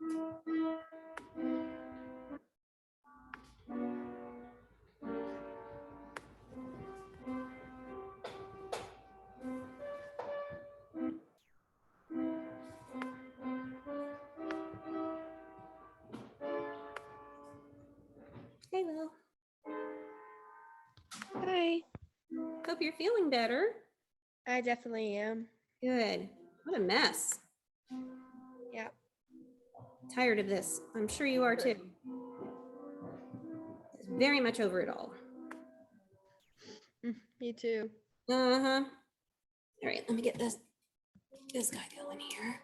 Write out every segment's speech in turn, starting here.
Hey, Will. Hi. Hope you're feeling better. I definitely am. Good. What a mess. Yeah. Tired of this. I'm sure you are too. Very much over it all. Me too. Uh-huh. All right, let me get this guy going here.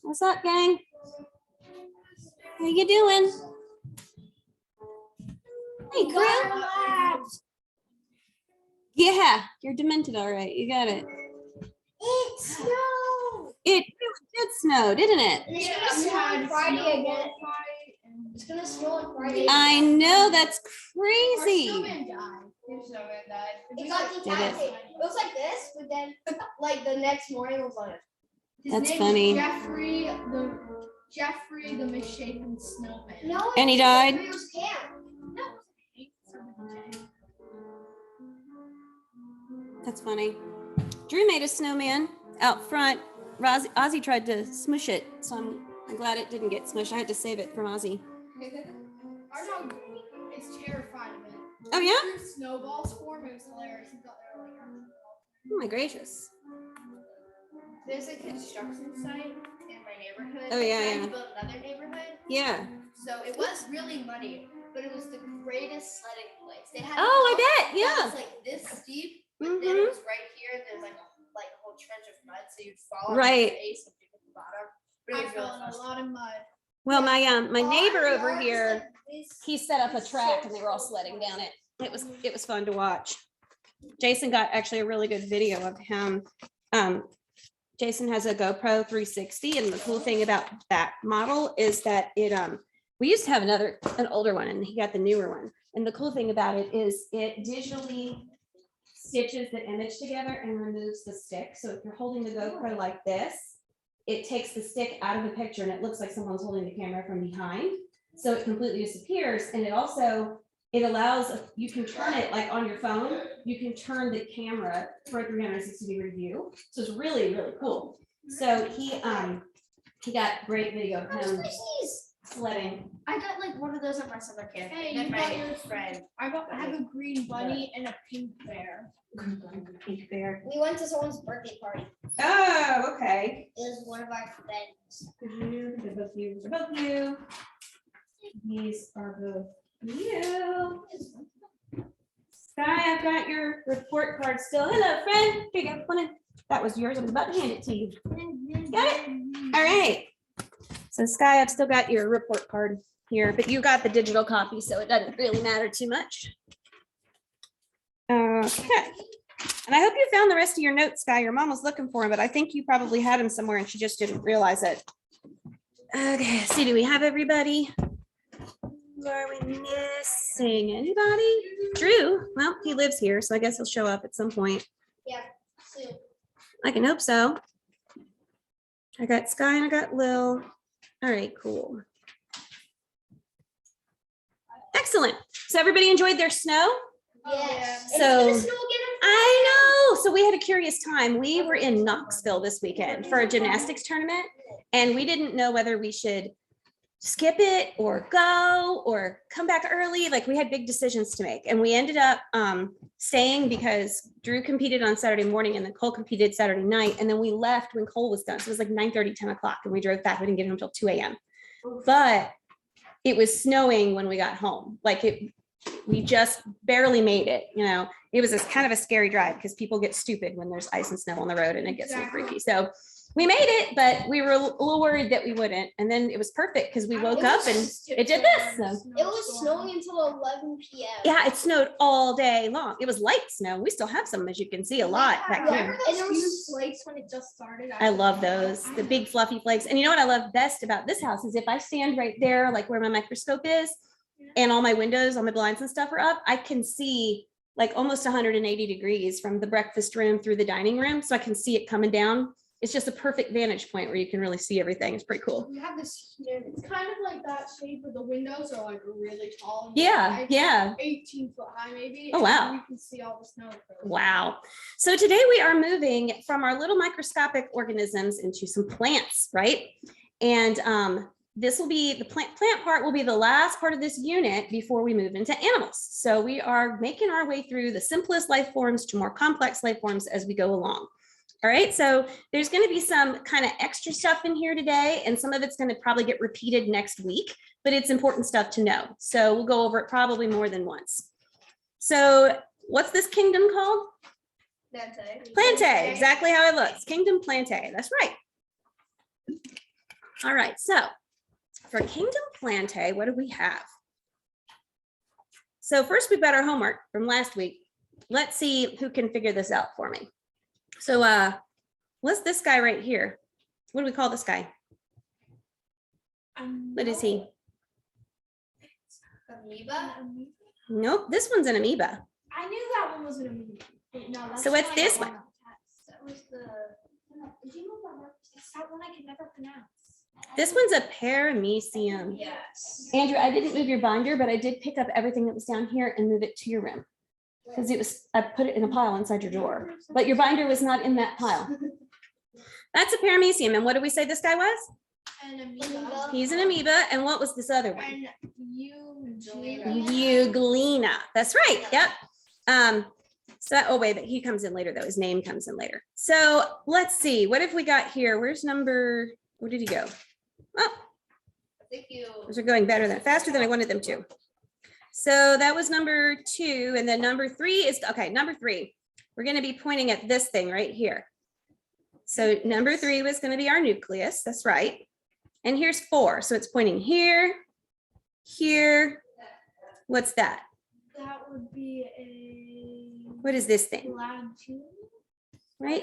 What's up, gang? How you doing? Hey, Crew. Yeah, you're demented, all right. You got it. It snowed. It really did snow, didn't it? And it's gonna snow on Friday again. It's gonna snow on Friday. I know, that's crazy. Our snowman died. Your snowman died. It got Did it? decapitated. It was like this, but then like the next morning it was like. That's funny. Jeffrey the misshapen snowman. No. And he died? It was Cam. No. That's funny. Drew made a snowman out front. Ozzy tried to smush it, so I'm glad it didn't get smushed. I had to save it from Ozzy. Our dog is terrified of it. Oh, yeah? Threw snowballs for him. It was hilarious. He thought they were like. Oh my gracious. There's a construction site in my neighborhood. Oh, yeah, They're trying yeah. to build another neighborhood. Yeah. So it was really muddy, but it was the greatest sledding place. They had Oh, I bet. that Yeah. was like this steep, but then it was right here. There's like a whole trench of mud, so you'd fall on Right. your face and pick at the bottom. But I it was fell really in a fun. lot of mud. Well, my neighbor Our over yard is here, like this. he set up a track and they were all sledding down it. It was fun to watch. Jason got actually a really good video of him. Jason has a GoPro 360, and the cool thing about that model is that we used to have an older one, and he got the newer one. And the cool thing about it is it digitally stitches the image together and removes the stick. So if you're holding the GoPro like this, it takes the stick out of the picture and it looks like someone's holding the camera from behind. So it completely disappears. And it allows, you can turn it like on your phone, you can turn the camera for a 360-degree view. So it's really, really cool. So he got great video of him sledding. I got like one of those at my summer camp. Hey, and you got my yours. friend. I have a green bunny and a pink bear. Pink bear. We went to someone's birthday party. Oh, okay. It was one of our friends. They're both you. They're both you. These are both you. Sky, I've got your report card still. Hello, friend. Here you go. That was yours. I was about to hand it to you. Got it? All right. So Sky, I've still got your report card here, but you got the digital copy, so it doesn't really matter too much. Okay. And I hope you found the rest of your notes, Sky. Your mom was looking for them, but I think you probably had them somewhere and she just didn't realize it. Okay, see, do we have everybody? Who are we missing? Anybody? Drew? Well, he lives here, so I guess he'll show up at some point. Yeah. Soon. I can hope so. I got Sky and I got Lil. All right, cool. Excellent. So everybody enjoyed their snow? Yes. And So- it's gonna snow again on I know. So we had a curious time. We were in Knoxville this weekend for a gymnastics tournament, and we didn't know whether we should skip it or go or come back early. Like, we had big decisions to make, and we ended up staying because Drew competed on Saturday morning and then Cole competed Saturday night. And then we left when Cole was done. So it was like 9:30, 10 o'clock, and we drove back. We didn't get home until 2 a.m. But it was snowing when we got home. Like, We just barely made it, you know. It was kind of a scary drive because people get stupid when there's ice and snow on the road and it gets a little freaky. So we made it, but we were a little worried that we wouldn't. And then it was perfect because we woke up and it did this. So. It was snowing until 11 p.m. Yeah, it snowed all day long. It was light snow. We still have some, as you can see, a lot back here. Remember those huge flakes when it just started? I love those, the big fluffy flakes. And you know what I love best about this house is if I stand right there, like where my microscope is, and all my windows, all my blinds and stuff are up, I can see like almost 180 degrees from the breakfast room through the dining room. So I can see it coming down. It's just a perfect vantage point where you can really see everything. It's pretty cool. We have this here. It's kind of like that shape where the windows are like really tall. Yeah, Like yeah. 18 foot high maybe. Oh, wow. And we can see all the snow. Wow. So today we are moving from our little microscopic organisms into some plants, right? And this will be the plant part will be the last part of this unit before we move into animals. So we are making our way through the simplest life forms to more complex life forms as we go along. All right, so there's going to be some kind of extra stuff in here today, and some of it's going to probably get repeated next week, but it's important stuff to know. So we'll go over it probably more than once. So what's this kingdom called? Plantae, exactly how it looks. Kingdom Plantae, that's right. All right, so for Kingdom Plantae, what do we have? So first we've got our homework from last week. Let's see who can figure this out for me. So what's this guy right here? What do we call this guy? What is he? Amoeba? Nope, this one's an amoeba. I knew that one was an amoeba. Wait, no, that's So what's not this the one? That was the. Do you know what that It's that one I can never pronounce. This one's a paramecium. Yes. Andrew, I didn't move your binder, but I did pick up everything that was down here and move it to your room. Because I put it in a pile inside your drawer, but your binder was not in that pile. That's a paramecium. And what did we say this guy was? An amoeba. He's an amoeba. And what was this other one? And Euglena. That's right. Yep. So that, oh wait, he comes in later though. His name comes in later. So let's see. What have we got here? Where's number? Where did he go? Oh, I think you. those are going better than faster than I wanted them to. So that was number 2, and then number 3 is okay. Number 3, we're going to be pointing at this thing right here. So number 3 was going to be our nucleus. That's right. And here's 4. So it's pointing here, here. What's that? That would be a. What is this thing? Platypus? Right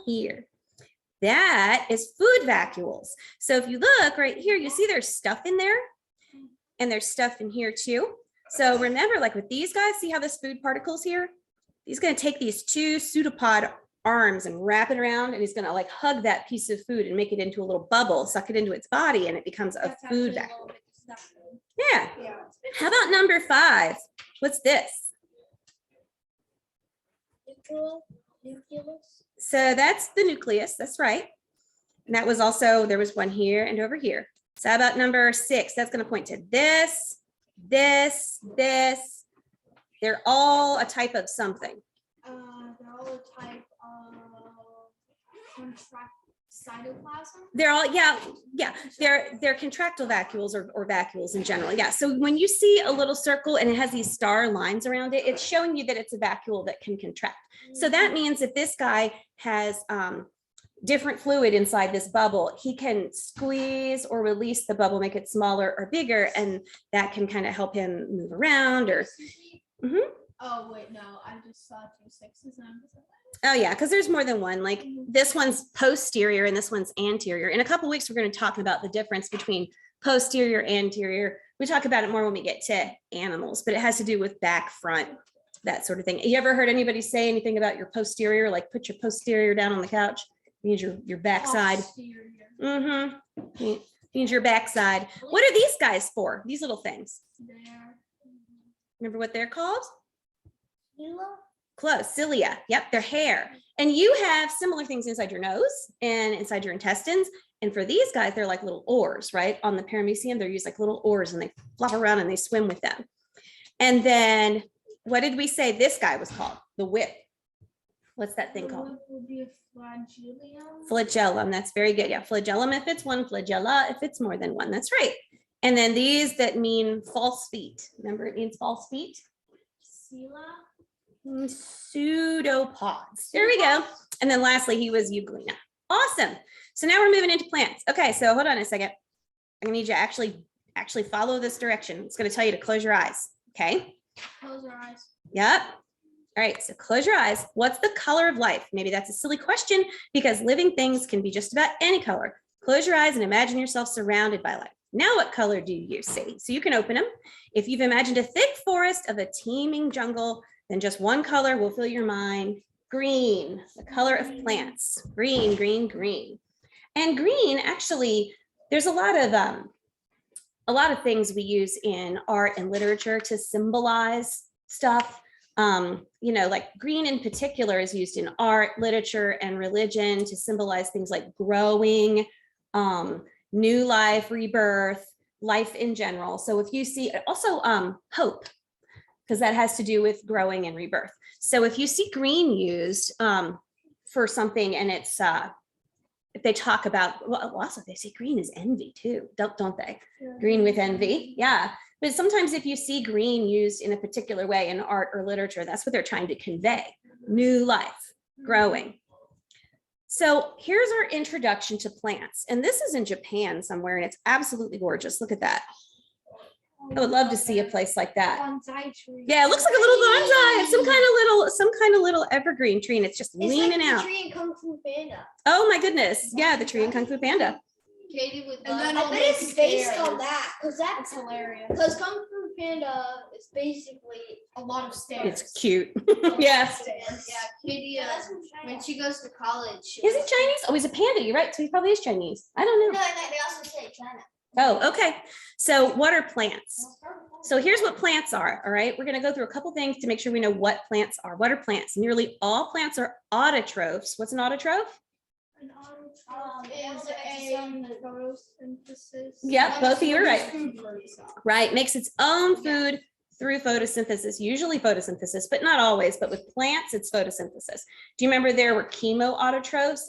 here. That is food vacuoles. So if you look right here, you see there's stuff in there, and there's stuff in here too. So remember, like with these guys, see how this food particles here? He's going to take these 2 pseudopod arms and wrap it around, and he's going to like hug that piece of food and make it into a little bubble, suck it into its body, and it becomes a That's food actually a vacuole. little bit disgusting. Yeah. Yeah. How about number 5? What's this? Nucleus. So that's the nucleus. That's right. And that was also, there was one here and over here. So how about number 6? That's going to point to this, this, this. They're all a type of something. They're all a type of cytoplasm. They're all, yeah. They're contractile vacuoles or vacuoles in general. Yeah. So when you see a little circle and it has these star lines around it, it's showing you that it's a vacuole that can contract. So that means if this guy has different fluid inside this bubble, he can squeeze or release the bubble, make it smaller or bigger, and that can kind of help him move around or. Mhm. Oh wait, no, I just saw 2 6s and Oh yeah, because there's more than one. Like this one's posterior and this one's anterior. In a couple of weeks, we're going to talk about the difference between posterior, anterior. We talk about it more when we get to animals, but it has to do with back, front, that sort of thing. You ever heard anybody say anything about your posterior? Like put your posterior down on the couch. It means your backside. Mm-hmm. Means your backside. What are these guys for? These little things. Remember what they're called? Close, cilia. Yep, their hair. And you have similar things inside your nose and inside your intestines. And for these guys, they're like little oars, right? On the paramecium, they're used like little oars and they flop around and they swim with them. And then what did we say this guy was called? The whip. What's that thing called? Would be a flagellum. Flagellum. That's very good. Yeah, flagellum if it's one, flagella if it's more than one. That's right. And then these that mean false feet. Remember, it means false feet. Pseudopods. There we go. And then lastly, he was euglena. Awesome. So now we're moving into plants. Okay, so hold on a second. I'm gonna need you to actually follow this direction. It's gonna tell you to close your eyes. Okay. Close our eyes. Yep. All right, so close your eyes. What's the color of life? Maybe that's a silly question because living things can be just about any color. Close your eyes and imagine yourself surrounded by life. Now what color do you see? So you can open them. If you've imagined a thick forest of a teeming jungle, then just one color will fill your mind. Green, the color of plants. Green, green, green. And green, actually, there's a lot of things we use in art and literature to symbolize stuff. You know, like green in particular is used in art, literature, and religion to symbolize things like growing, new life, rebirth, life in general. So if you see also hope, because that has to do with growing and rebirth. So if you see green used for something and it's if they talk about, well, also they say green is envy too, don't they? Green with envy, yeah. But sometimes if you see green used in a particular way in art or literature, that's what they're trying to convey. New life, growing. So here's our introduction to plants. And this is in Japan somewhere, and it's absolutely gorgeous. Look at that. I would love to see a place like that. Bonsai tree. Yeah, it looks like a little bonsai. It's some kind of little evergreen tree, and it's just leaning like out. the tree in Kung Fu Panda. Oh my goodness. Yeah, the tree in Kung Fu Panda. Katie would And love then I I'll bet make it's based stairs. on that, because That's hilarious. because Kung Fu Panda is basically A lot of stairs. It's cute. Yeah. Yeah, Katie, Yeah, that's from when China. she goes to college, she Is he Chinese? Oh, he's a panda. You're right. So he probably is Chinese. I don't No, know. and they also say China. Oh, okay. So what are plants? So here's what plants are. All right. We're going to go through a couple things to make sure we know what plants are. What are plants? Nearly all plants are autotrophs. What's an autotroph? An Is a photosynthesis. Yep, both of you are right. Food for itself. Right. Makes its own food through photosynthesis, usually photosynthesis, but not always. But with plants, it's photosynthesis. Do you remember there were chemoautotrophs,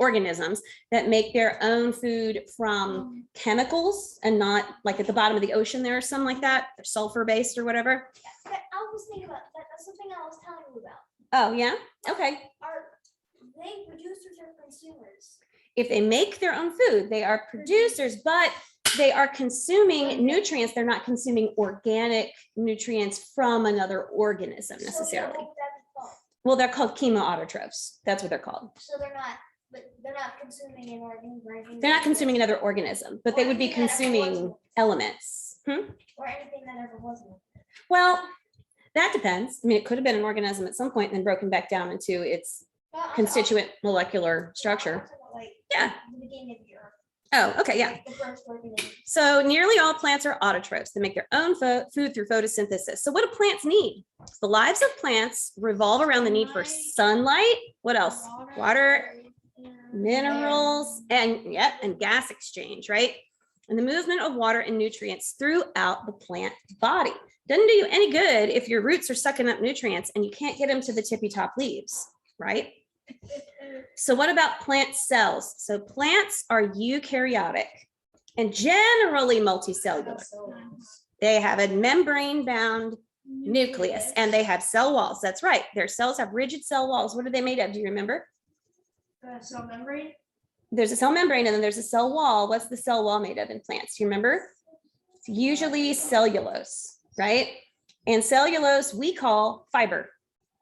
organisms that make their own food from chemicals and not like at the bottom of the ocean there or something like that? They're sulfur based or whatever. But I was thinking about that. That's something I was telling you about. Oh, yeah. Okay. Are they producers or consumers? If they make their own food, they are producers, but they are consuming nutrients. They're not consuming organic nutrients from another organism necessarily. So, yeah, what would that be called? Well, they're called chemoautotrophs. That's what they're called. So they're not consuming an organism. They're not consuming another organism, but they would be consuming elements. Or anything that ever wasn't. Well, that depends. I mean, it could have been an organism at some point and then broken back down into its constituent molecular structure. Like Yeah. the beginning of Europe. Oh, okay, yeah. Like the first organism. So nearly all plants are autotrophs. They make their own food through photosynthesis. So what do plants need? The lives of plants revolve around the need for sunlight. What else? Water, minerals, and gas exchange, right? And the movement of water and nutrients throughout the plant body. Doesn't do you any good if your roots are sucking up nutrients and you can't get them to the tippy top leaves, right? So what about plant cells? So plants are eukaryotic and generally multicellular. They have a membrane-bound nucleus and they have cell walls. That's right. Their cells have rigid cell walls. What are they made of? Do you remember? Cell membrane. There's a cell membrane and then there's a cell wall. What's the cell wall made of in plants? Do you remember? It's usually cellulose, right? And cellulose we call fiber.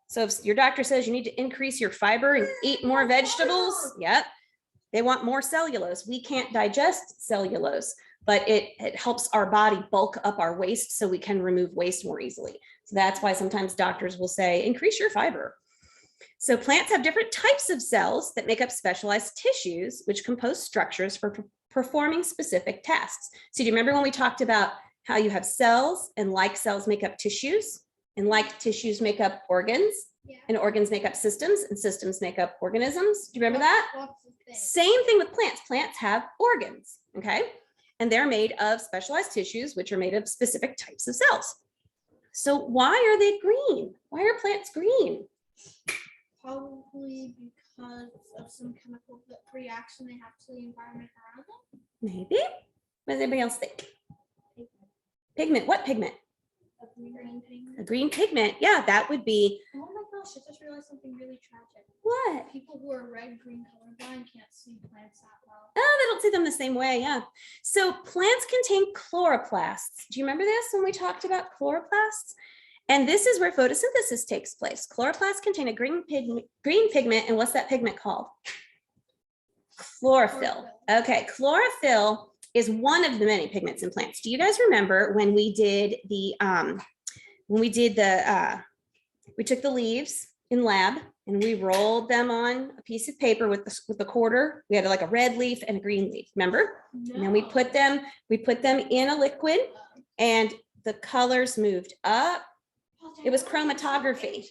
So if your doctor says you need to increase your fiber and eat more vegetables, yep, they want more cellulose. We can't digest cellulose, but it helps our body bulk up our waste so we can remove waste more easily. So that's why sometimes doctors will say, increase your fiber. So plants have different types of cells that make up specialized tissues, which compose structures for performing specific tasks. So do you remember when we talked about how you have cells and like cells make up tissues and like tissues make up organs and organs make up systems and systems make up organisms? Do you remember that? Same thing with plants. Plants have organs, okay? And they're made of specialized tissues, which are made of specific types of cells. So why are they green? Why are plants green? Probably because of some chemical reaction they have to the environment around them. Maybe. What does anybody else think? Pigment, what pigment? A green pigment. A green pigment. Yeah, that would be Oh my gosh, I just realized something really tragic. what? People who are red-green colorblind can't see plants that well. Oh, they don't see them the same way. Yeah. So plants contain chloroplasts. Do you remember this when we talked about chloroplasts? And this is where photosynthesis takes place. Chloroplasts contain a green pigment. And what's that pigment called? Chlorophyll. Okay. Chlorophyll is one of the many pigments in plants. Do you guys remember when we did the, we took the leaves in lab and we rolled them on a piece of paper with the quarter. We had like a red leaf and a green leaf, remember? And then we put them in a liquid and the colors moved up. It was chromatography.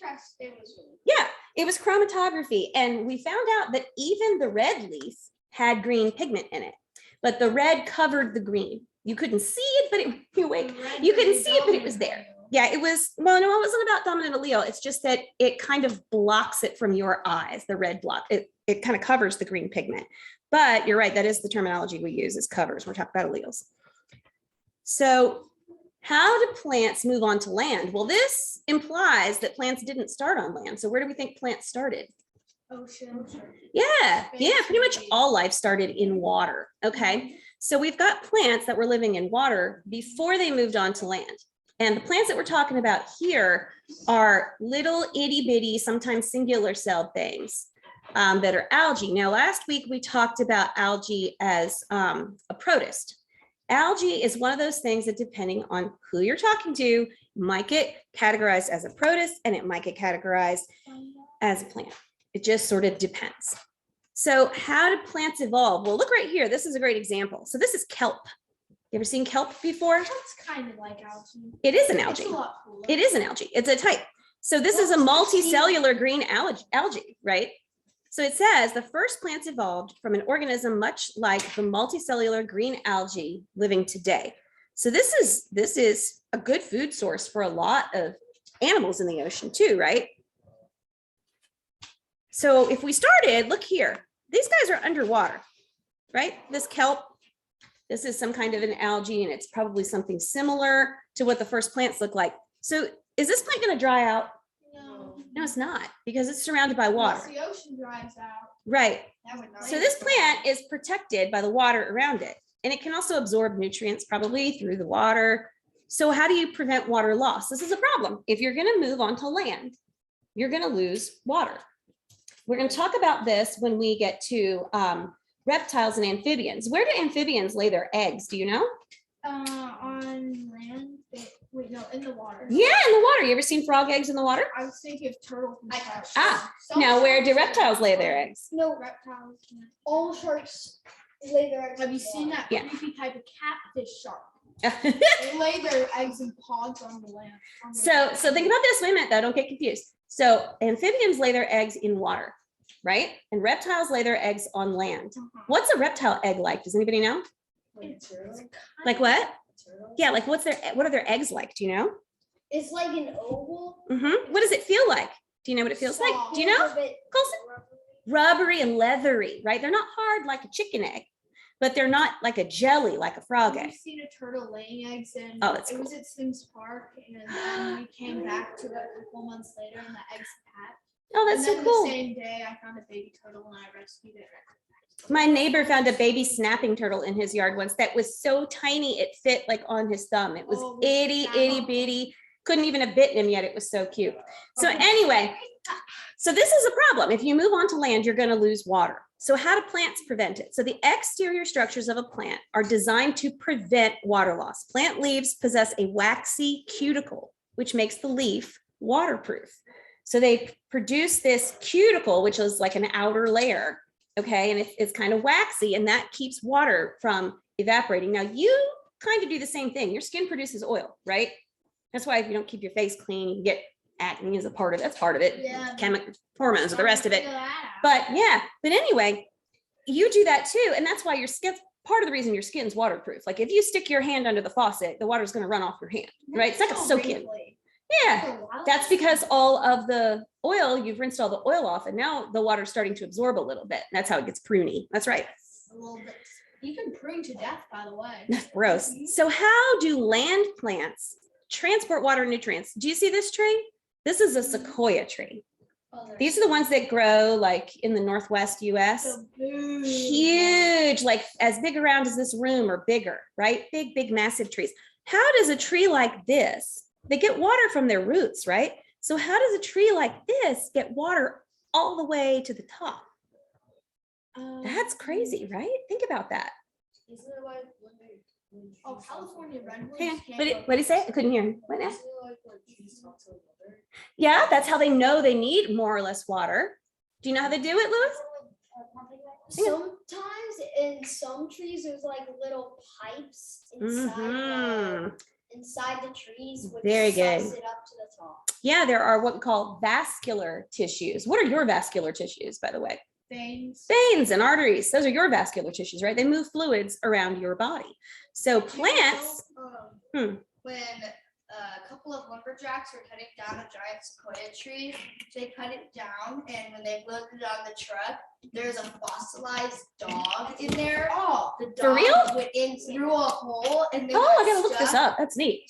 Yeah, it was chromatography. And we found out that even the red leaf had green pigment in it, but the red covered the green. You couldn't see it, but you couldn't see it, but it was there. Yeah, it was, well, no, it wasn't about dominant allele. It's just that it kind of blocks it from your eyes, the red block. It kind of covers the green pigment. But you're right, that is the terminology we use is covers. We're talking about alleles. So how do plants move on to land? Well, this implies that plants didn't start on land. So where do we think plants started? Ocean. Yeah, pretty much all life started in water. Okay, so we've got plants that were living in water before they moved on to land. And the plants that we're talking about here are little itty bitty, sometimes singular celled things that are algae. Now, last week we talked about algae as a protist. Algae is one of those things that, depending on who you're talking to, might get categorized as a protist and it might get categorized as a plant. It just sort of depends. So how do plants evolve? Well, look right here. This is a great example. So this is kelp. You ever seen kelp before? That's kind of like algae. It is an It's algae. a lot cooler. It is an algae. It's a type. So this is a multicellular green algae, right? So it says the first plants evolved from an organism much like the multicellular green algae living today. So this is a good food source for a lot of animals in the ocean too, right? So if we started, look here, these guys are underwater, right? This kelp, this is some kind of an algae and it's probably something similar to what the first plants look like. So is this plant going to dry out? No, it's not, because it's surrounded by water. Once the ocean dries out. Right. That would not So this plant is protected by the water around it, and it can also absorb nutrients probably through the water. So how do you prevent water loss? This is a problem. If you're going to move onto land, you're going to lose water. We're going to talk about this when we get to reptiles and amphibians. Where do amphibians lay their eggs? Do you know? On land. Wait, no, in the water. Yeah, in the water. You ever seen frog eggs in the water? I was thinking of turtles and sharks. Ah, now where do reptiles lay their eggs? No, Reptiles. Yeah. all sharks lay their eggs. Have you seen that Yeah. creepy type of catfish shark? They lay their eggs in pods on the land. So think about this. Wait a minute, though. Don't get confused. So amphibians lay their eggs in water, right? And reptiles lay their eggs on land. What's a reptile egg like? Does anybody know? Like what? Yeah, like what are their eggs like? Do you know? It's like an oval. What does it feel like? Do you know what it feels like? Do you know? Colson? Rubbery and leathery, right? They're not hard like a chicken egg, but they're not like a jelly like a frog egg. I've seen a turtle laying eggs and Oh, that's it was at Sims Park, and then we came back to it a couple months later and the eggs hatched. Oh, that's And so then cool. the same day I found a baby turtle and I rescued it. My neighbor found a baby snapping turtle in his yard once that was so tiny it fit like on his thumb. It was Oh, itty bitty. Couldn't even have bitten him yet. It was so cute. So anyway, so this is a problem. If you move onto land, you're going to lose water. So how do plants prevent it? So the exterior structures of a plant are designed to prevent water loss. Plant leaves possess a waxy cuticle, which makes the leaf waterproof. So they produce this cuticle, which is like an outer layer. Okay, and it's kind of waxy, and that keeps water from evaporating. Now you kind of do the same thing. Your skin produces oil, right? That's why if you don't keep your face clean, you get acne as a part of it. That's part of it. Yeah. Chemical hormones are the rest of it. Figure that out. But yeah, but anyway, you do that too. And that's why your skin, part of the reason your skin's waterproof. Like if you stick your hand under the faucet, the water's going to run off your hand, right? It's not going to soak in. Really? Yeah. That's because all of the oil, you've rinsed all the oil off and now the water's starting to absorb a little bit. That's how it gets pruny. That's right. A little bit. You can prune to death, by the way. Gross. So how do land plants transport water and nutrients? Do you see this tree? This is a sequoia tree. These are the ones that grow like in the Northwest US. Huge, like as big around as this room or bigger, right? Big, big, massive trees. How does a tree like this, they get water from their roots, right? So how does a tree like this get water all the way to the top? That's crazy, right? Think about that. Isn't it like when Oh, California redwoods. Hang on. can't What did he say? I couldn't hear him. What now? isn't it like when trees talk to water? Yeah, that's how they know they need more or less water. Do you know how they do it, Louis? Hang on. Sometimes in some trees, there's like little pipes inside Mhm. inside the trees, which Very sucks good. it up to the top. Yeah, there are what we call vascular tissues. What are your vascular tissues, by the way? Veins. Veins and arteries. Those are your vascular tissues, right? They move fluids around your body. So plants, Hmm. When a couple of lumberjacks were cutting down a giant sequoia tree, they cut it down, and when they loaded it on the truck, there's a fossilized dog in there. Oh, the dog For real? went in through a hole, and they oh, I got gotta look this stuck. up. That's neat.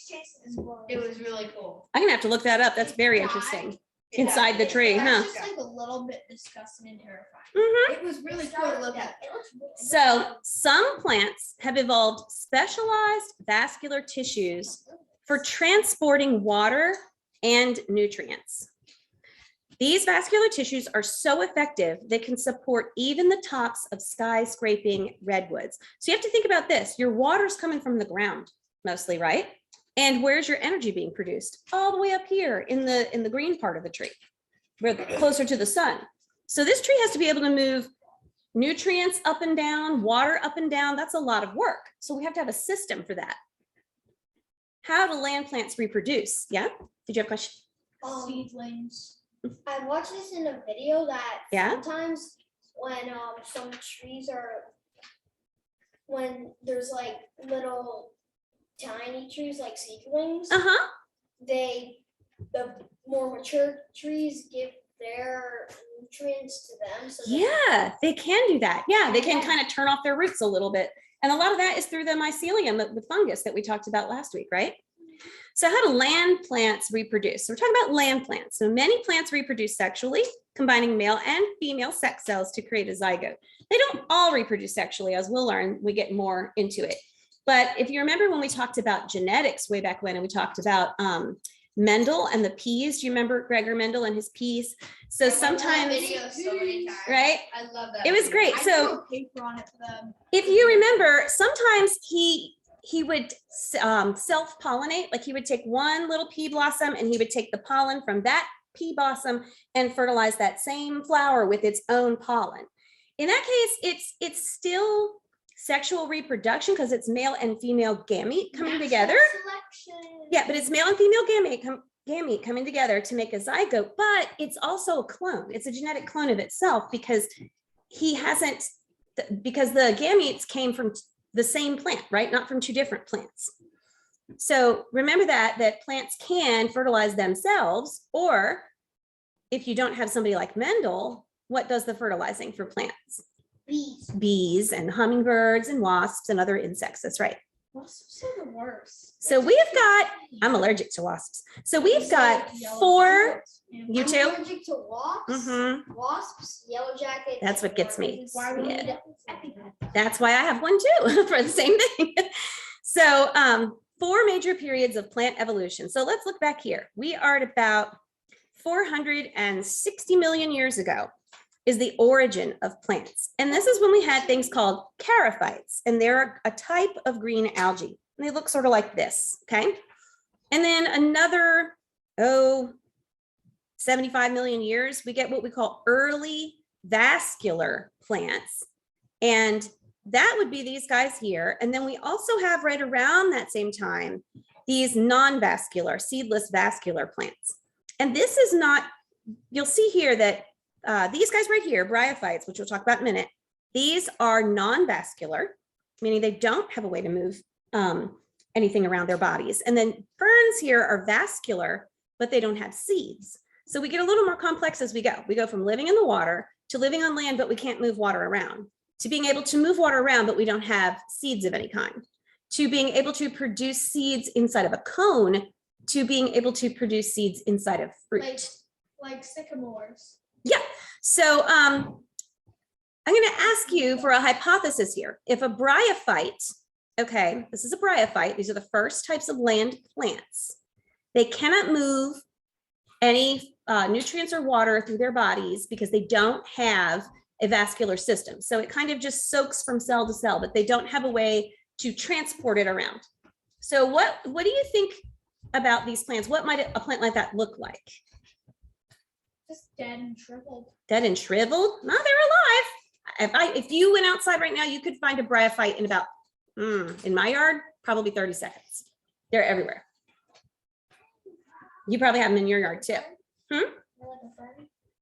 It was really cool. I'm gonna have to look that up. That's very interesting. Inside the tree, huh? That's just like a little bit disgusting and terrifying. Mhm. It was really cool to look at. So some plants have evolved specialized vascular tissues for transporting water and nutrients. These vascular tissues are so effective, they can support even the tops of skyscraping redwoods. So you have to think about this. Your water's coming from the ground mostly, right? And where's your energy being produced? All the way up here in the green part of the tree, where closer to the sun. So this tree has to be able to move nutrients up and down, water up and down. That's a lot of work. So we have to have a system for that. How do land plants reproduce? Yeah? Did you have a question? Seedlings. I watched this in a video that Yeah? sometimes when some trees are, when there's like little tiny trees like seedlings, Uh-huh. the more mature trees give their nutrients to them. So that- Yeah, they can do that. Yeah, they can kind of turn off their roots a little bit. And a lot of that is through the mycelium, the fungus that we talked about last week, right? So how do land plants reproduce? So we're talking about land plants. So many plants reproduce sexually, combining male and female sex cells to create a zygote. They don't all reproduce sexually, as we'll learn, we get more into it. But if you remember when we talked about genetics way back when, and we talked about Mendel and the peas, do you remember Gregor Mendel and his peas? So sometimes, Video so many times. right? I love that. It was video. great. I So drew a paper on it for them. if you remember, sometimes he would self-pollinate, like he would take one little pea blossom and he would take the pollen from that pea blossom and fertilize that same flower with its own pollen. In that case, it's still sexual reproduction because it's male and female gamete coming together. Selection. Yeah, but it's male and female gamete coming together to make a zygote, but it's also a clone. It's a genetic clone of itself because because the gametes came from the same plant, right? Not from two different plants. So remember that plants can fertilize themselves, or if you don't have somebody like Mendel, what does the fertilizing for plants? Bees. Bees and hummingbirds and wasps and other insects. That's right. Wasps are the worst. So we've got, I'm allergic to wasps. So we've got four, you I'm too? allergic to wasps. Mhm. Wasps, yellow jackets. That's what gets me. Why we Yeah. need EpiPen. That's why I have one too, for the same thing. So 4 major periods of plant evolution. So let's look back here. We are at about 460 million years ago is the origin of plants. And this is when we had things called charophytes, and they're a type of green algae. And they look sort of like this, okay? And then another, 75 million years, we get what we call early vascular plants. And that would be these guys here. And then we also have right around that same time, these non-vascular, seedless vascular plants. And this is not, you'll see here that these guys right here, bryophytes, which we'll talk about in a minute, these are non-vascular, meaning they don't have a way to move anything around their bodies. And then ferns here are vascular, but they don't have seeds. So we get a little more complex as we go. We go from living in the water to living on land, but we can't move water around. to being able to move water around, but we don't have seeds of any kind, to being able to produce seeds inside of a cone, to being able to produce seeds inside of fruit. Like sycamores. Yeah. So I'm going to ask you for a hypothesis here. If a bryophyte, okay, this is a bryophyte. These are the first types of land plants. They cannot move any nutrients or water through their bodies because they don't have a vascular system. So it kind of just soaks from cell to cell, but they don't have a way to transport it around. So what do you think about these plants? What might a plant like that look like? Just dead and shriveled. Dead and shriveled? No, they're alive. If you went outside right now, you could find a bryophyte in about, in my yard, probably 30 seconds. They're everywhere. You probably have them in your yard too.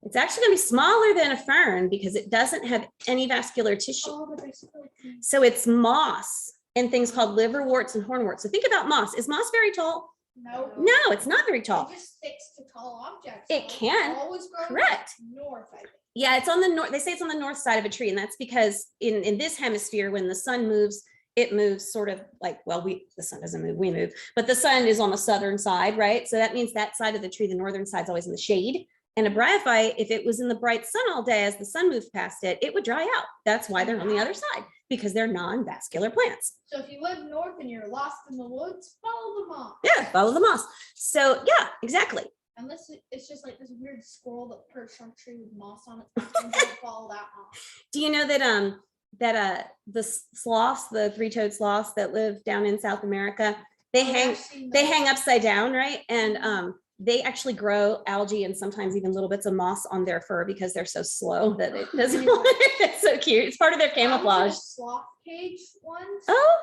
It's actually going to be smaller than a fern because it doesn't have any vascular tissue. Oh, but they're so cute. So it's moss and things called liverworts and hornworts. So think about moss. Is moss very tall? No. No, it's not very tall. It just sticks to tall objects. It can. Always grow Correct. north, I think. Yeah, it's on the north. They say it's on the north side of a tree, and that's because in this hemisphere, when the sun moves, it moves sort of like, well, the sun doesn't move, we move, but the sun is on the southern side, right? So that means that side of the tree, the northern side, is always in the shade. And a bryophyte, if it was in the bright sun all day as the sun moved past it, it would dry out. That's why they're on the other side, because they're non-vascular plants. So if you live north and you're lost in the woods, follow the moss. Yeah, follow the moss. So yeah, exactly. Unless it's just like this weird squirrel that perched on a tree with moss on it. And don't follow that moss. Do you know that the sloths, the three-toed sloths that live down in South America, they hang upside down, right? And they actually grow algae and sometimes even little bits of moss on their fur because they're so slow that it doesn't. It's so cute. It's part of their camouflage. Sloth cage ones. Oh,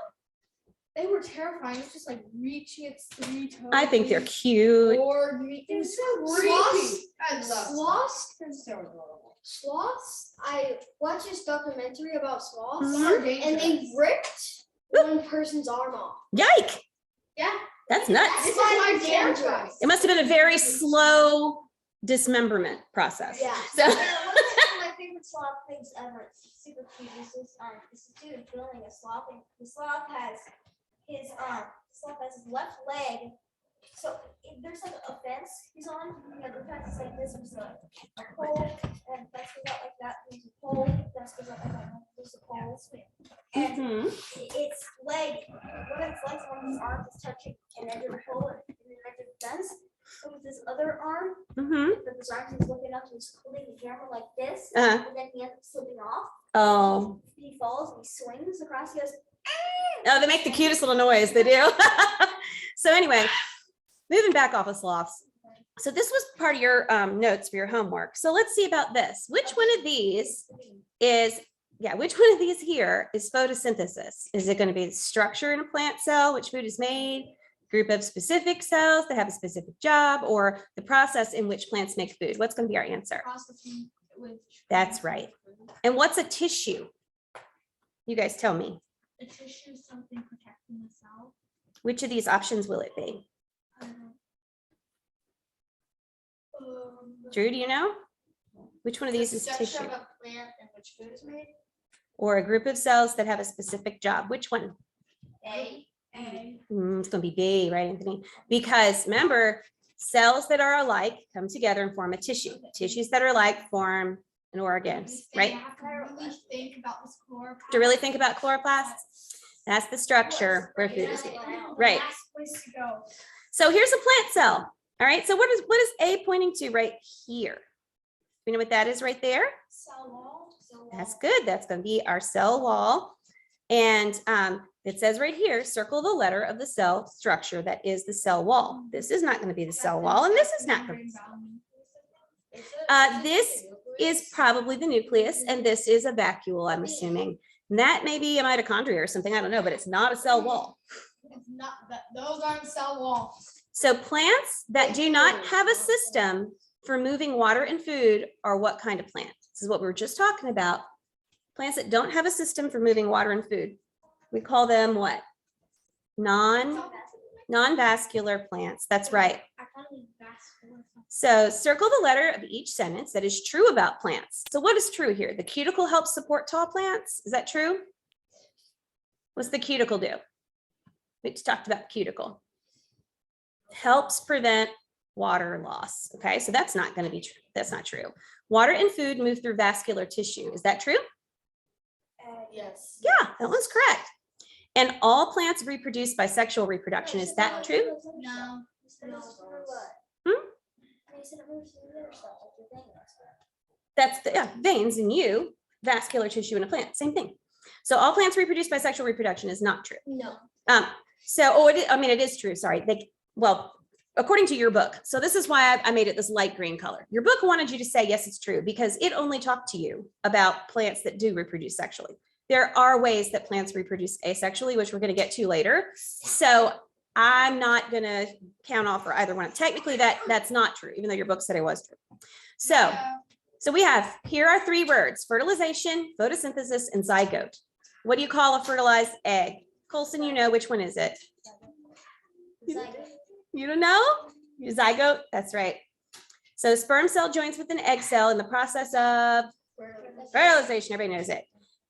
They were terrifying. It was just like reaching its 3 toes. I think they're cute. Bored me. It was so Sloths? creepy. Sloths? They're so adorable. Sloths? I watched this documentary about sloths, Mhm. They're and they dangerous. ripped one person's arm off. Yike. Yeah. That's nuts. That's why why they're they're dangerous. dangerous. It must have been a very slow dismemberment process. Yeah. So One of my favorite sloth things ever. It's super cute. This dude building a sloth, and the sloth has his left leg. So there's like a fence he's on. You know, the fence is like this. There's a pole, and fence goes out like that. There's a pole, fence goes out like that. There's a pole. And Mhm. its leg, one of its legs on his arm is touching an edge of the pole and the edge of the fence. So with his other arm, Mhm. the designer is looking up and he's holding the camera like this, Uh-huh. and then he ends up slipping off. Oh, He falls and he swings across. He goes, they make the cutest little noise. They do. So anyway, moving back off of sloths. So this was part of your notes for your homework. So let's see about this. Which one of these which one of these here is photosynthesis? Is it going to be the structure in a plant cell, which food is made, group of specific cells that have a specific job, or the process in which plants make food? What's going to be our answer? Processing with. That's right. And what's a tissue? You guys tell me. The tissue is something protecting the cell. Which of these options will it be? I don't know. Drew, do you know? Which one of these is Structure tissue? of a plant in which food is made. Or a group of cells that have a specific job? Which one? A. It's going to be B, right, Anthony? Because remember, cells that are alike come together and form a tissue. Tissues that are alike form an organ, right? You have to really think about this chloroplast. To really think about chloroplasts, that's the structure where food is made. Right. Last place to go. So here's a plant cell. All right. So what is A pointing to right here? You know what that is right there? Cell wall. That's good. That's going to be our cell wall. And it says right here, circle the letter of the cell structure that is the cell wall. This is not going to be the cell wall, and this is not going to be. This is probably the nucleus, and this is a vacuole, I'm assuming. And that may be a mitochondria or something, I don't know, but it's not a cell wall. It's not that, those aren't cell walls. So plants that do not have a system for moving water and food are what kind of plant? This is what we were just talking about. Plants that don't have a system for moving water and food. We call them what? Non-vascular plants. That's right. I thought it was vascular. So circle the letter of each sentence that is true about plants. So what is true here? The cuticle helps support tall plants. Is that true? What's the cuticle do? We just talked about the cuticle. Helps prevent water loss. Okay, so that's not going to be true. That's not true. Water and food move through vascular tissue. Is that true? Yes. Yeah, that one's correct. And all plants reproduce by sexual reproduction. Is that true? No. That's the veins in you, vascular tissue in a plant, same thing. So all plants reproduce by sexual reproduction is not true. No. It is true. Sorry. According to your book. So this is why I made it this light green color. Your book wanted you to say, yes, it's true, because it only talked to you about plants that do reproduce sexually. There are ways that plants reproduce asexually, which we're going to get to later. So I'm not going to count off for either one. Technically, that's not true, even though your book said it was true. So we have, here are three words: fertilization, photosynthesis, and zygote. What do you call a fertilized egg? Colson, you know, which one is it? You don't know? Zygote, that's right. So sperm cell joins with an egg cell in the process of fertilization. Everybody knows it.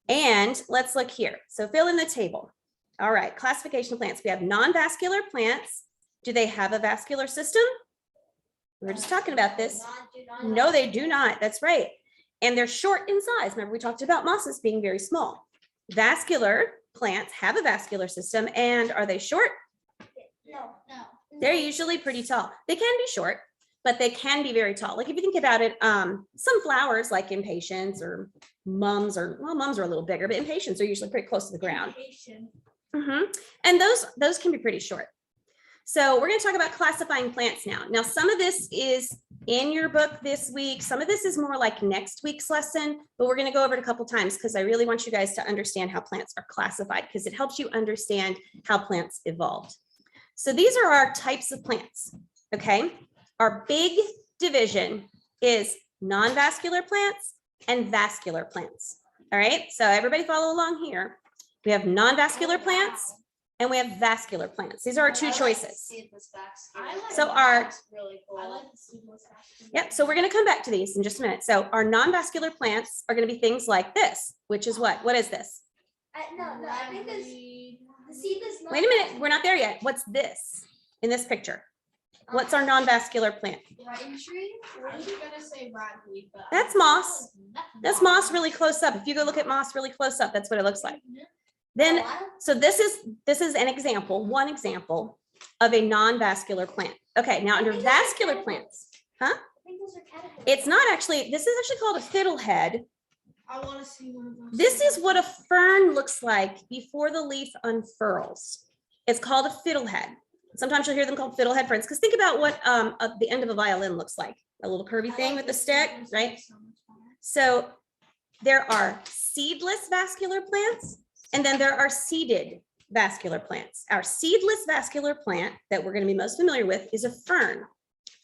And let's look here. So fill in the table. All right, classification of plants. We have non-vascular plants. Do they have a vascular system? We were just talking about this. No, they do not. That's right. And they're short in size. Remember, we talked about mosses being very small. Vascular plants have a vascular system. And are they short? No. They're usually pretty tall. They can be short, but they can be very tall. Like if you think about it, some flowers like impatiens or mums mums are a little bigger, but impatiens are usually pretty close to the ground. And those can be pretty short. So we're going to talk about classifying plants now. Now, some of this is in your book this week. Some of this is more like next week's lesson, but we're going to go over it a couple times because I really want you guys to understand how plants are classified, because it helps you understand how plants evolved. So these are our types of plants, okay? Our big division is non-vascular plants and vascular plants, all right? So everybody follow along here. We have non-vascular plants and we have vascular plants. These are our two choices. So so we're gonna come back to these in just a minute. So our non-vascular plants are gonna be things like this, which is what? What is this? No, I think the seed is not. Wait a minute, we're not there yet. What's this in this picture? What's our non-vascular plant? Writing tree? I was gonna say ragweed, but That's moss. That's moss really close up. If you go look at moss really close up, that's what it looks like. Then, so this is an example, one example of a non-vascular plant. Okay, now under vascular plants, I think those are caterpillars. it's not actually, this is actually called a fiddlehead. I want to see one of those. This is what a fern looks like before the leaf unfurls. It's called a fiddlehead. Sometimes you'll hear them called fiddlehead ferns, because think about what the end of a violin looks like, a little curvy thing with the stick, right? So there are seedless vascular plants, and then there are seeded vascular plants. Our seedless vascular plant that we're going to be most familiar with is a fern.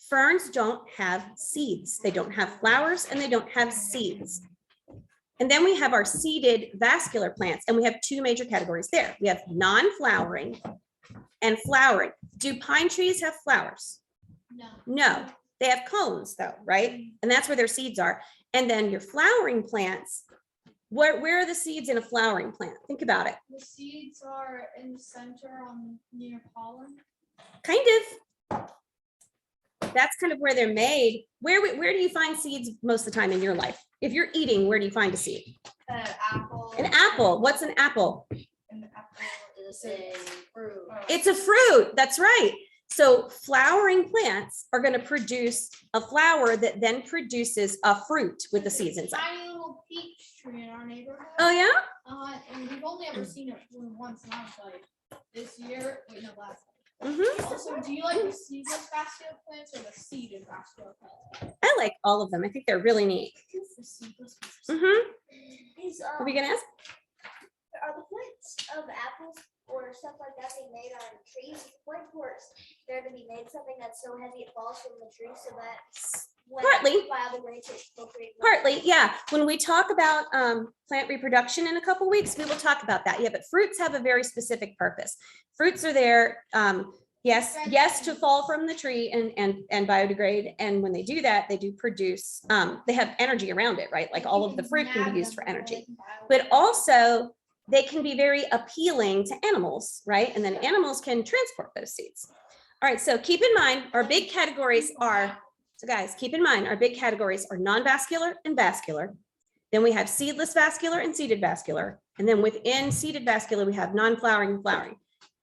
Ferns don't have seeds. They don't have flowers and they don't have seeds. And then we have our seeded vascular plants, and we have two major categories there. We have non-flowering and flowering. Do pine trees have flowers? No. No, they have cones though, right? And that's where their seeds are. And then your flowering plants, where are the seeds in a flowering plant? Think about it. The seeds are in the center near pollen. Kind of. That's kind of where they're made. Where do you find seeds most of the time in your life? If you're eating, where do you find a seed? Apple. An apple. What's an apple? An apple is a fruit. It's a fruit. That's right. So flowering plants are going to produce a flower that then produces a fruit with the seeds inside. Tiny little peach tree in our neighborhood. Oh yeah? And we've only ever seen it bloom once, and I was like, this year, wait, no, last year. Also, do you like the seedless vascular plants or the seeded vascular plants? I like all of them. I think they're really neat. The seedless. What are we going to ask? Are the plants of apples or stuff like that being made on trees? The point for there to be made something that's so heavy it falls from the tree, so that when Partly. biodegrades it will create. Partly, yeah. When we talk about plant reproduction in a couple weeks, we will talk about that. Yeah, but fruits have a very specific purpose. Fruits are there, Yes, to fall from the tree and biodegrade. And when they do that, they do produce, they have energy around it, right? Like all of the fruit can be used for energy. But also they can be very appealing to animals, right? And then animals can transport those seeds. All right, so keep in mind, our big categories are, so guys, keep in mind, our big categories are non-vascular and vascular. Then we have seedless vascular and seeded vascular. And then within seeded vascular, we have non-flowering and flowering.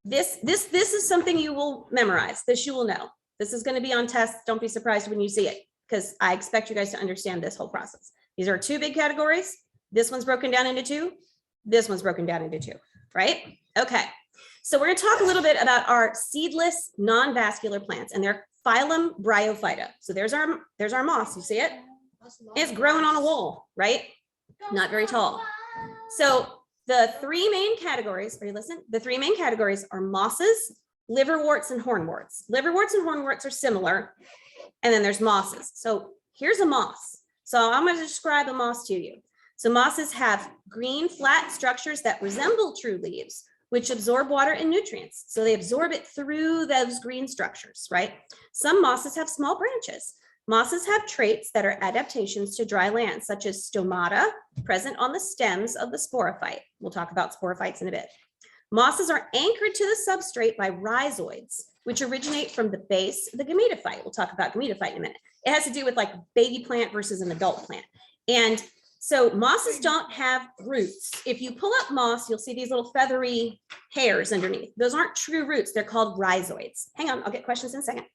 This is something you will memorize. This you will know. This is going to be on tests. Don't be surprised when you see it, because I expect you guys to understand this whole process. These are two big categories. This one's broken down into two. This one's broken down into two, right? Okay. So we're going to talk a little bit about our seedless non-vascular plants and their phylum Bryophyta. So there's our moss. You see it? It's growing on a wall, right? Not very tall. So the three main categories, are you listening? The three main categories are mosses, liverworts, and hornworts. Liverworts and hornworts are similar. And then there's mosses. So here's a moss. So I'm going to describe a moss to you. So mosses have green, flat structures that resemble true leaves, which absorb water and nutrients. So they absorb it through those green structures, right? Some mosses have small branches. Mosses have traits that are adaptations to dry land, such as stomata present on the stems of the sporophyte. We'll talk about sporophytes in a bit. Mosses are anchored to the substrate by rhizoids, which originate from the base of the gametophyte. We'll talk about gametophyte in a minute. It has to do with like baby plant versus an adult plant. And so mosses don't have roots. If you pull up moss, you'll see these little feathery hairs underneath. Those aren't true roots. They're called rhizoids. Hang on, I'll get questions in a second.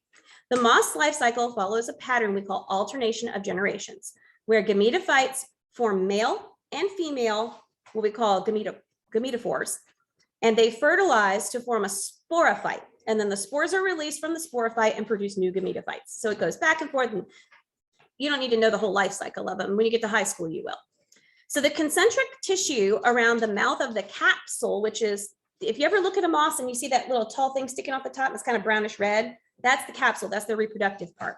The moss life cycle follows a pattern we call alternation of generations, where gametophytes form male and female, what we call gametophores, and they fertilize to form a sporophyte. And then the spores are released from the sporophyte and produce new gametophytes. So it goes back and forth, and you don't need to know the whole life cycle of them. When you get to high school, you will. So the concentric tissue around the mouth of the capsule, which is, if you ever look at a moss and you see that little tall thing sticking off the top, it's kind of brownish red, that's the capsule, that's the reproductive part,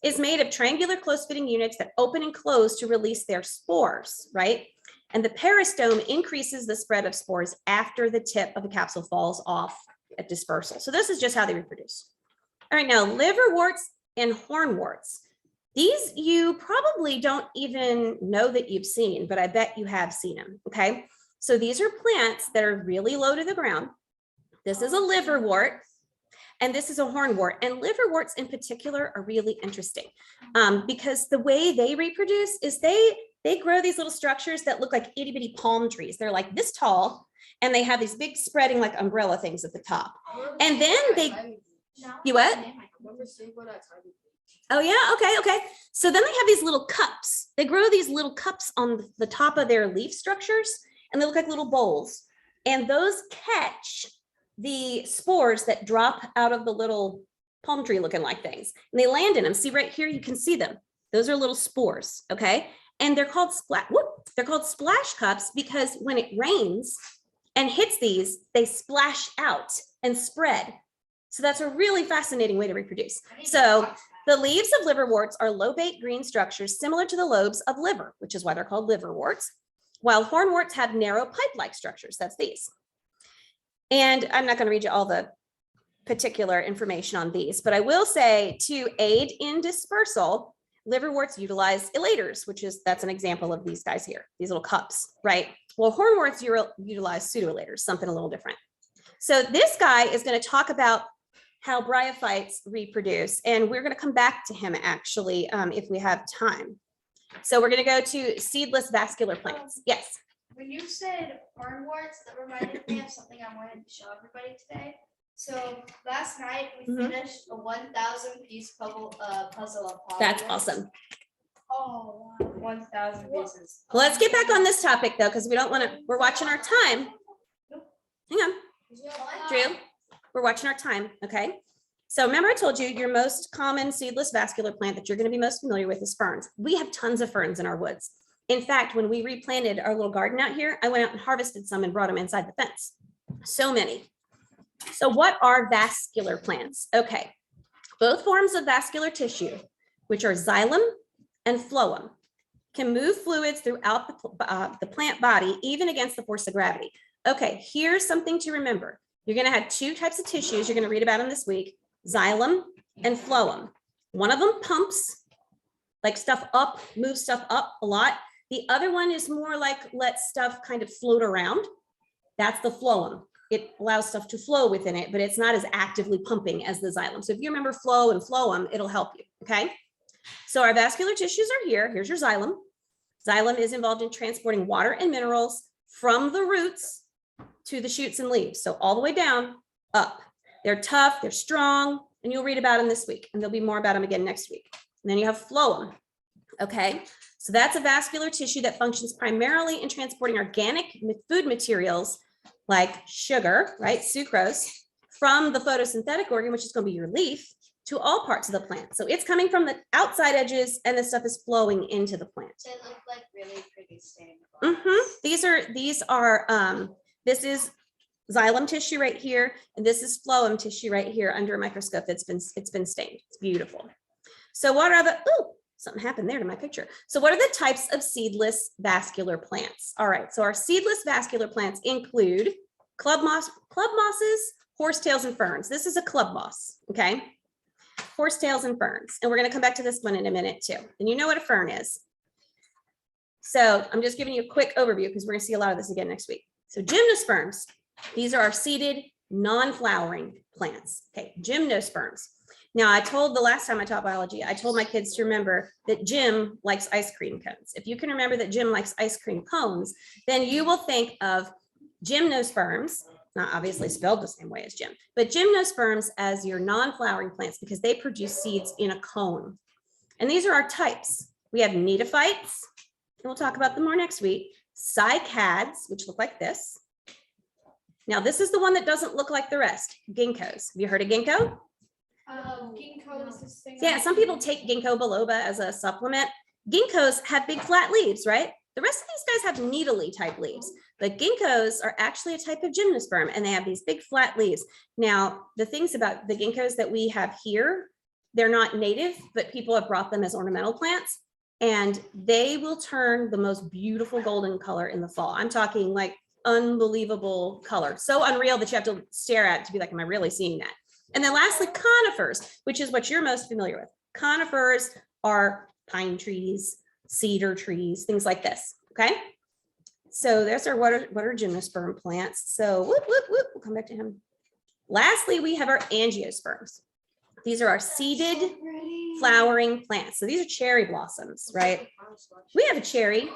is made of triangular close-fitting units that open and close to release their spores, right? And the peristome increases the spread of spores after the tip of the capsule falls off at dispersal. So this is just how they reproduce. All right, now liverworts and hornworts. These you probably don't even know that you've seen, but I bet you have seen them, okay? So these are plants that are really low to the ground. This is a liverwort, and this is a hornwort. And liverworts in particular are really interesting because the way they reproduce is they grow these little structures that look like itty bitty palm trees. They're like this tall, and they have these big spreading like umbrella things at the top. And then you what? Oh yeah, okay. So then they have these little cups. They grow these little cups on the top of their leaf structures, and they look like little bowls. And those catch the spores that drop out of the little palm tree looking like things. And they land in them. See right here, you can see them. Those are little spores, okay? And they're called splash cups because when it rains and hits these, they splash out and spread. So that's a really fascinating way to reproduce. So the leaves of liverworts are lobate green structures similar to the lobes of liver, which is why they're called liverworts, while hornworts have narrow pipe-like structures. That's these. And I'm not going to read you all the particular information on these, but I will say to aid in dispersal, liverworts utilize elaters, that's an example of these guys here, these little cups, right? Well, hornworts utilize pseudoelaters, something a little different. So this guy is going to talk about how bryophytes reproduce, and we're going to come back to him actually if we have time. So we're going to go to seedless vascular plants. Yes. When you said hornworts, that reminded me of something I wanted to show everybody today. So last night we finished a 1,000 piece puzzle of polygons. That's awesome. Oh, wow. 1,000 pieces. Well, let's get back on this topic though, because we don't want to, we're watching our time. Hang on, Drew, we're watching our time, okay? So remember I told you your most common seedless vascular plant that you're going to be most familiar with is ferns. We have tons of ferns in our woods. In fact, when we replanted our little garden out here, I went out and harvested some and brought them inside the fence. So many. So what are vascular plants? Okay, both forms of vascular tissue, which are xylem and phloem, can move fluids throughout the plant body, even against the force of gravity. Okay, here's something to remember. you're going to have two types of tissues you're going to read about them this week, xylem and phloem. One of them pumps, like stuff up, moves stuff up a lot. The other one is more like let stuff kind of float around. That's the phloem. It allows stuff to flow within it, but it's not as actively pumping as the xylem. So if you remember flow and phloem, it'll help you, okay? So our vascular tissues are here. Here's your xylem. Xylem is involved in transporting water and minerals from the roots to the shoots and leaves. So all the way down, up. They're tough, they're strong, and you'll read about them this week, and there'll be more about them again next week. And then you have phloem, okay? So that's a vascular tissue that functions primarily in transporting organic food materials like sugar, right, sucrose, from the photosynthetic organ, which is going to be your leaf, to all parts of the plant. So it's coming from the outside edges and the stuff is flowing into the plant. They look like really pretty stained. This is xylem tissue right here, and this is phloem tissue right here under a microscope. It's been stained. It's beautiful. So what are the, oh, something happened there to my picture. So what are the types of seedless vascular plants? All right, so our seedless vascular plants include club mosses, horsetails, and ferns. This is a club moss, okay? Horsetails and ferns. And we're gonna come back to this one in a minute too. And you know what a fern is. So I'm just giving you a quick overview because we're gonna see a lot of this again next week. So gymnosperms, these are our seeded, non-flowering plants. Okay, gymnosperms. Now, I told the last time I taught biology, I told my kids to remember that Jim likes ice cream cones. If you can remember that Jim likes ice cream cones, then you will think of gymnosperms, not obviously spelled the same way as Jim, but gymnosperms as your non-flowering plants because they produce seeds in a cone. And these are our types. We have neophytes, and we'll talk about them more next week. Cycads, which look like this. Now, this is the one that doesn't look like the rest, ginkgos. Have you heard of ginkgo? Ginkgo is this thing. Yeah, some people take ginkgo biloba as a supplement. Ginkgos have big flat leaves, right? The rest of these guys have needly type leaves, but ginkgos are actually a type of gymnosperm and they have these big flat leaves. Now, the things about the ginkgos that we have here, they're not native, but people have brought them as ornamental plants and they will turn the most beautiful golden color in the fall. I'm talking like unbelievable color. So unreal that you have to stare at it to be like, am I really seeing that? And then lastly, conifers, which is what you're most familiar with. Conifers are pine trees, cedar trees, things like this, okay? So there's our what are gymnosperm plants. So we'll come back to him. Lastly, we have our angiosperms. These are our seeded flowering plants. So these are cherry blossoms, right? We have a cherry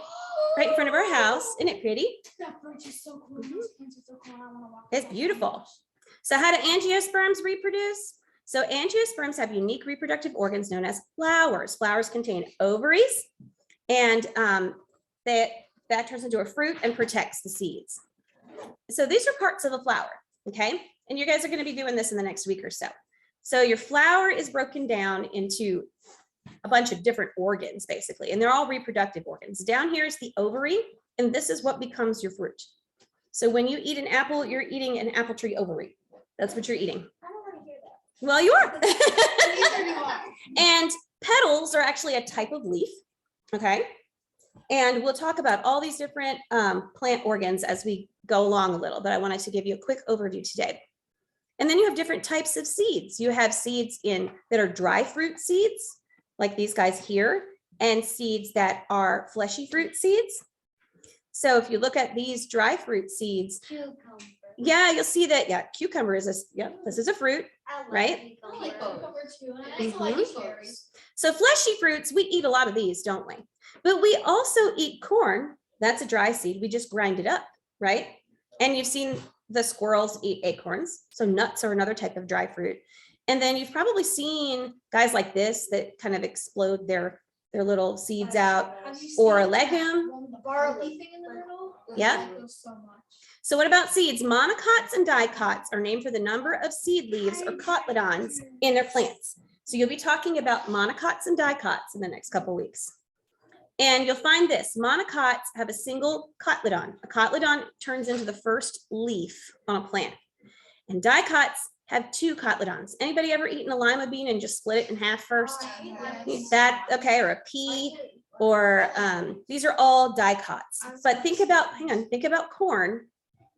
right in front of our house. Isn't it pretty? That bridge is so cool. Those plants are so cool. I wanna walk It's around. beautiful. So how do angiosperms reproduce? So angiosperms have unique reproductive organs known as flowers. Flowers contain ovaries, and that turns into a fruit and protects the seeds. So these are parts of a flower, okay? And you guys are going to be doing this in the next week or so. So your flower is broken down into a bunch of different organs, basically, and they're all reproductive organs. Down here is the ovary, and this is what becomes your fruit. So when you eat an apple, you're eating an apple tree ovary. That's what you're eating. I don't want to hear that. Well, you are. Neither do I. And petals are actually a type of leaf, okay? And we'll talk about all these different plant organs as we go along a little, but I wanted to give you a quick overview today. And then you have different types of seeds. You have seeds that are dry fruit seeds, like these guys here, and seeds that are fleshy fruit seeds. So if you look at these dry fruit seeds, yeah, you'll see that, yeah, cucumber is this is a fruit, I love right? I like cucumber. those. Cover too, and I Mhm. also like cherries. So fleshy fruits, we eat a lot of these, don't we? But we also eat corn. That's a dry seed. We just grind it up, right? And you've seen the squirrels eat acorns. So nuts are another type of dry fruit. And then you've probably seen guys like this that kind of explode their little seeds out, Have you or a seen that legume. one with the barley thing in the middle? Yeah. I like those so much. So what about seeds? Monocots and dicots are named for the number of seed leaves or cotyledons in their plants. So you'll be talking about monocots and dicots in the next couple weeks. And you'll find this, monocots have a single cotyledon. A cotyledon turns into the first leaf on a plant. And dicots have two cotyledons. Anybody ever eaten a lima bean and just split it in half first? That, okay, or a pea, or these are all dicots. But think about corn.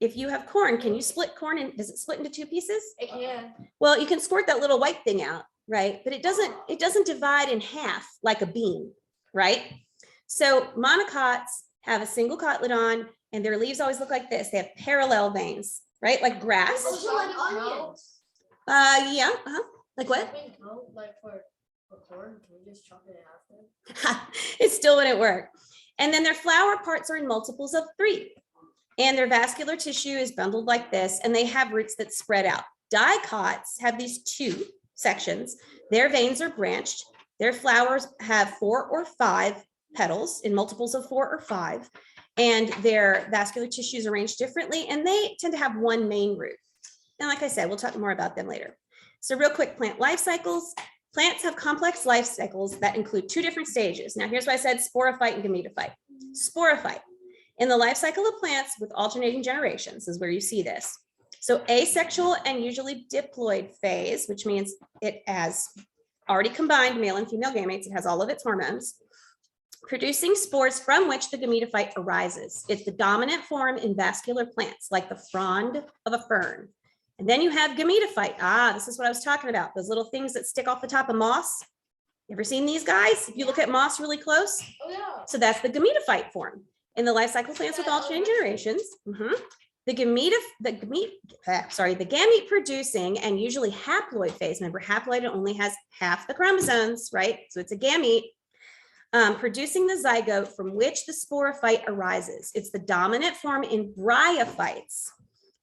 if you have corn, can you split corn and does it split into two pieces? It can. Well, you can squirt that little white thing out, right? But it doesn't divide in half like a bean, right? So monocots have a single cotlet on and their leaves always look like this. They have parallel veins, right? Like grass. like onions. Yeah, like what? Like for corn, can we just chop it in half? It still wouldn't work. And then their flower parts are in multiples of 3. And their vascular tissue is bundled like this, and they have roots that spread out. Dicots have these 2 sections. Their veins are branched. Their flowers have 4 or 5 petals in multiples of 4 or 5. And their vascular tissue is arranged differently, and they tend to have one main root. And like I said, we'll talk more about them later. So real quick, plant life cycles. Plants have complex life cycles that include 2 different stages. Now here's why I said sporophyte and gametophyte. Sporophyte. In the life cycle of plants with alternating generations is where you see this. So asexual and usually diploid phase, which means it has already combined male and female gametes. It has all of its hormones, producing spores from which the gametophyte arises. It's the dominant form in vascular plants, like the frond of a fern. And then you have gametophyte. This is what I was talking about. Those little things that stick off the top of moss. You ever seen these guys? If you look at moss really close. Oh, yeah. So that's the gametophyte form. In the life cycle plants with alternating generations, the gamete producing and usually haploid phase. Remember, haploid only has half the chromosomes, right? So it's a gamete producing the zygote from which the sporophyte arises. It's the dominant form in bryophytes.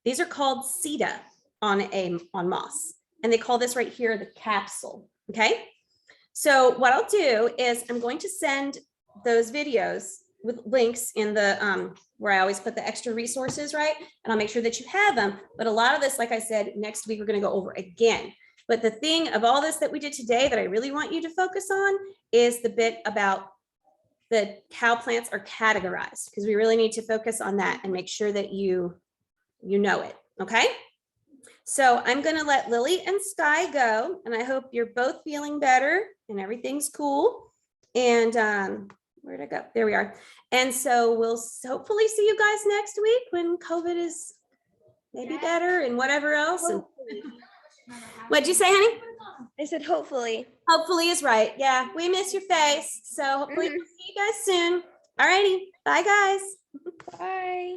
These are called seta on moss, and they call this right here the capsule. Okay. So what I'll do is I'm going to send those videos with links in the where I always put the extra resources, right? And I'll make sure that you have them. But a lot of this, like I said, next week we're going to go over again. But the thing of all this that we did today that I really want you to focus on is the bit about how plants are categorized, because we really need to focus on that and make sure that you know it. Okay. So I'm going to let Lily and Sky go, and I hope you're both feeling better and everything's cool. And where'd I go? There we are. And so we'll hopefully see you guys next week when COVID is maybe better and whatever else. And what'd you say, honey? I said hopefully. Hopefully is right. Yeah, we miss your face. So hopefully we'll see you guys soon. All righty. Bye, guys. Bye.